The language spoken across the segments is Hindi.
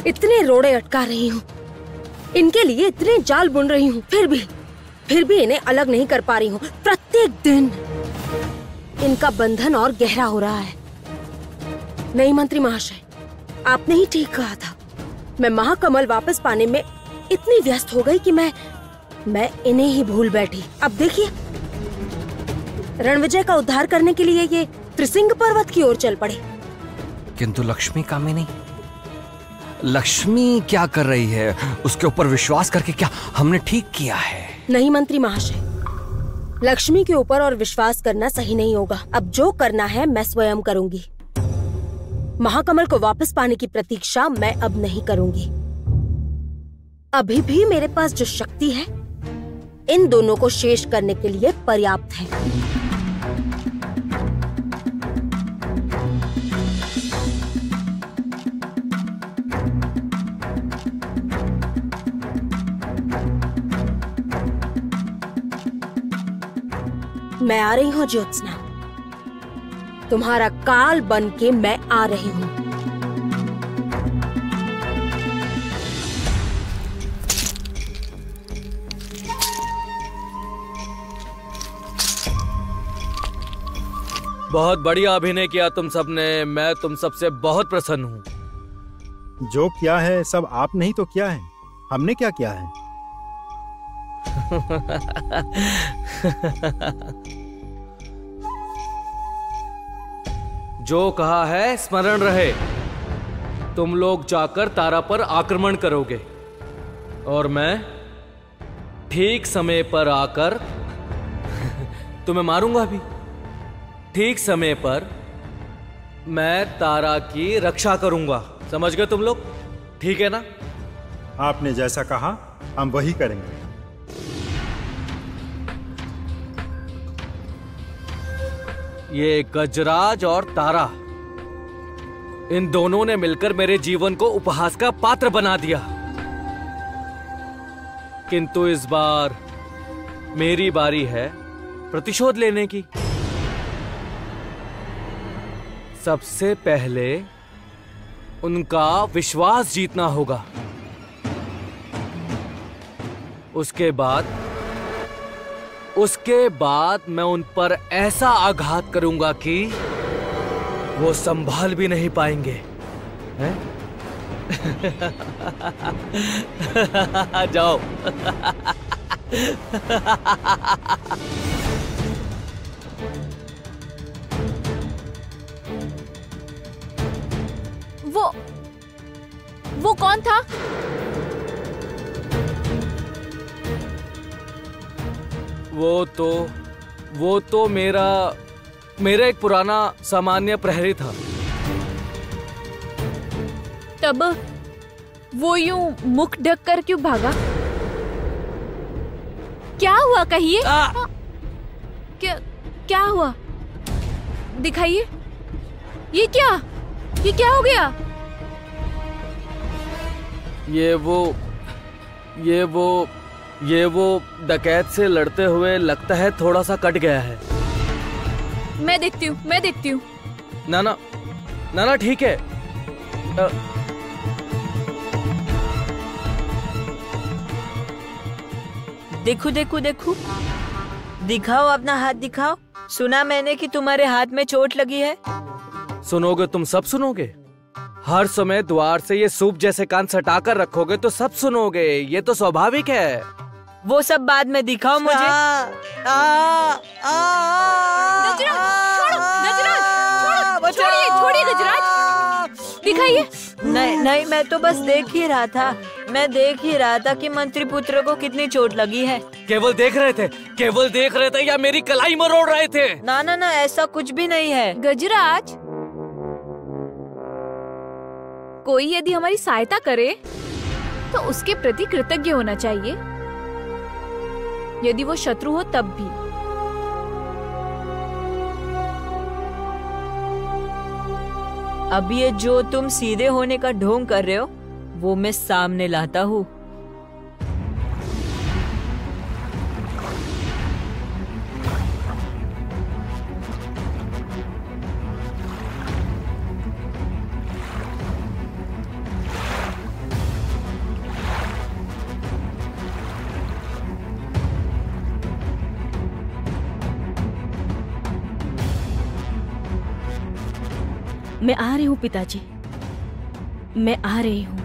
इतने रोड़े अटका रही हूँ, इनके लिए इतने जाल बुन रही हूँ, फिर भी इन्हें अलग नहीं कर पा रही हूँ। प्रत्येक दिन इनका बंधन और गहरा हो रहा है। नहीं मंत्री महाशय, आपने ही ठीक कहा था। मैं महाकमल वापस पाने में इतनी व्यस्त हो गई कि मैं इन्हें ही भूल बैठी। अब देखिए, रणविजय का उद्धार करने के लिए ये त्रिसिंग पर्वत की ओर चल पड़े। किंतु लक्ष्मी कामिनी, लक्ष्मी क्या कर रही है? उसके ऊपर विश्वास करके क्या हमने ठीक किया है? नहीं मंत्री महाशय, लक्ष्मी के ऊपर और विश्वास करना सही नहीं होगा। अब जो करना है मैं स्वयं करूंगी। महाकमल को वापस पाने की प्रतीक्षा मैं अब नहीं करूंगी। अभी भी मेरे पास जो शक्ति है इन दोनों को शेष करने के लिए पर्याप्त है। मैं आ रही हूँ ज्योत्सना, तुम्हारा काल बन के मैं आ रही हूँ। बहुत बढ़िया अभिनय किया तुम सबने। मैं तुम सबसे बहुत प्रसन्न हूँ। जो किया है सब आप नहीं तो क्या है, हमने क्या किया है? जो कहा है स्मरण रहे, तुम लोग जाकर तारा पर आक्रमण करोगे और मैं ठीक समय पर आकर तुम्हें मारूंगा भी। ठीक समय पर मैं तारा की रक्षा करूंगा। समझ गए तुम लोग? ठीक है ना? आपने जैसा कहा हम वही करेंगे। ये गजराज और तारा, इन दोनों ने मिलकर मेरे जीवन को उपहास का पात्र बना दिया। किंतु इस बार मेरी बारी है प्रतिशोध लेने की। सबसे पहले उनका विश्वास जीतना होगा। उसके बाद मैं उन पर ऐसा आघात करूंगा कि वो संभाल भी नहीं पाएंगे। हैं? जाओ। वो कौन था? वो तो मेरा एक पुराना सामान्य प्रहरी था। तब वो यूं मुख ढक कर क्यों भागा? क्या हुआ कहिए? क्या हुआ? दिखाइए। ये क्या हो गया? ये वो डकैत से लड़ते हुए लगता है थोड़ा सा कट गया है। मैं देखती हूँ। ना ठीक है। देखो। दिखाओ, अपना हाथ दिखाओ। सुना मैंने कि तुम्हारे हाथ में चोट लगी है। सुनोगे? तुम सब सुनोगे? हर समय द्वार से ये सूप जैसे कान सटाकर रखोगे तो सब सुनोगे। ये तो स्वाभाविक है। वो सब बाद में दिखाओ मुझे। छोड़िए गजराज, दिखाइए। नहीं, मैं तो बस देख ही रहा था कि मंत्री पुत्र को कितनी चोट लगी है। केवल देख रहे थे या मेरी कलाई मरोड़ रहे थे? ना, ऐसा कुछ भी नहीं है। गजराज, कोई यदि हमारी सहायता करे तो उसके प्रति कृतज्ञ होना चाहिए, यदि वो शत्रु हो तब भी। अब ये जो तुम सीधे होने का ढोंग कर रहे हो वो मैं सामने लाता हूँ। मैं आ रही हूँ पिताजी, मैं आ रही हूँ।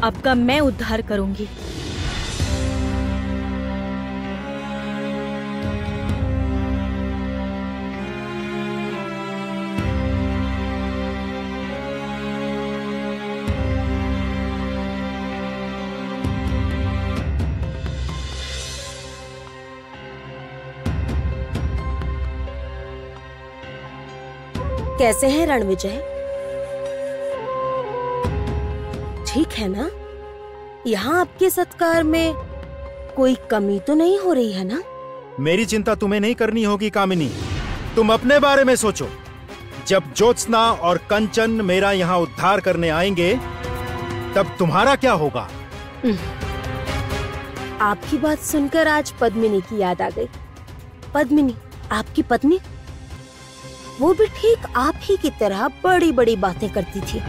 आपका मैं उद्धार करूंगी। कैसे हैं रणविजय? ठीक है ना? यहाँ आपके सत्कार में कोई कमी तो नहीं हो रही है ना? मेरी चिंता तुम्हें नहीं करनी होगी कामिनी, तुम अपने बारे में सोचो। जब ज्योत्सना और कंचन मेरा यहाँ उद्धार करने आएंगे तब तुम्हारा क्या होगा? आपकी बात सुनकर आज पद्मिनी की याद आ गई। पद्मिनी, आपकी पत्नी, वो भी ठीक आप ही की तरह बड़ी बड़ी बातें करती थी।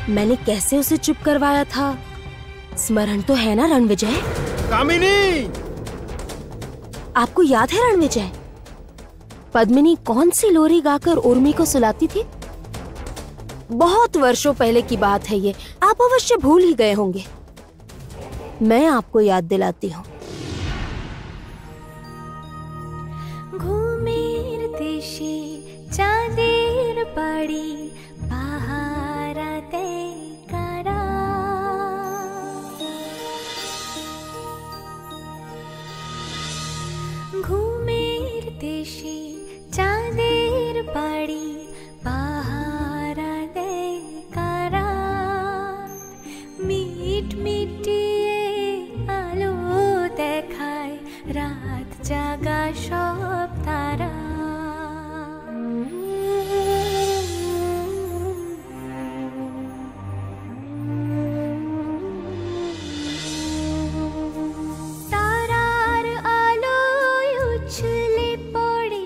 मैंने कैसे उसे चुप करवाया था, स्मरण तो है ना रणविजय? कामिनी! आपको याद है रणविजय, पद्मिनी कौन सी लोरी गाकर उर्मी को सुलाती थी? बहुत वर्षों पहले की बात है ये, आप अवश्य भूल ही गए होंगे। मैं आपको याद दिलाती हूँ। घूमेर देशे चाँदेर बाड़ी पाहाराते कारा। घूमेर देशे चाँदेर बाड़ी पाहाराते कारा। मिट मिटिए आलो देखाय रात जागा सब तारा। তারার আলোয় উছলে পড়ে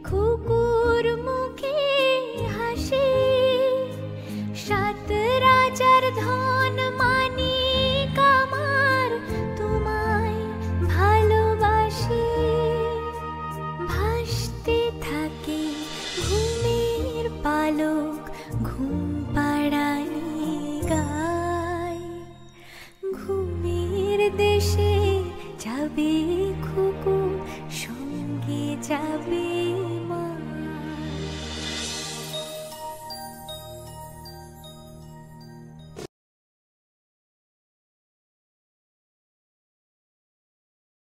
কুকুর মুখে হাসি। সাত রাজার ধন মানিক আমার তোমায় ভালোবাসি। ভাসতে থাকে ঘুমের পালক ঘুম পাড়ানি গায়। ঘুমের দেশে যাবে খুকু সঙ্গে যাবে মা।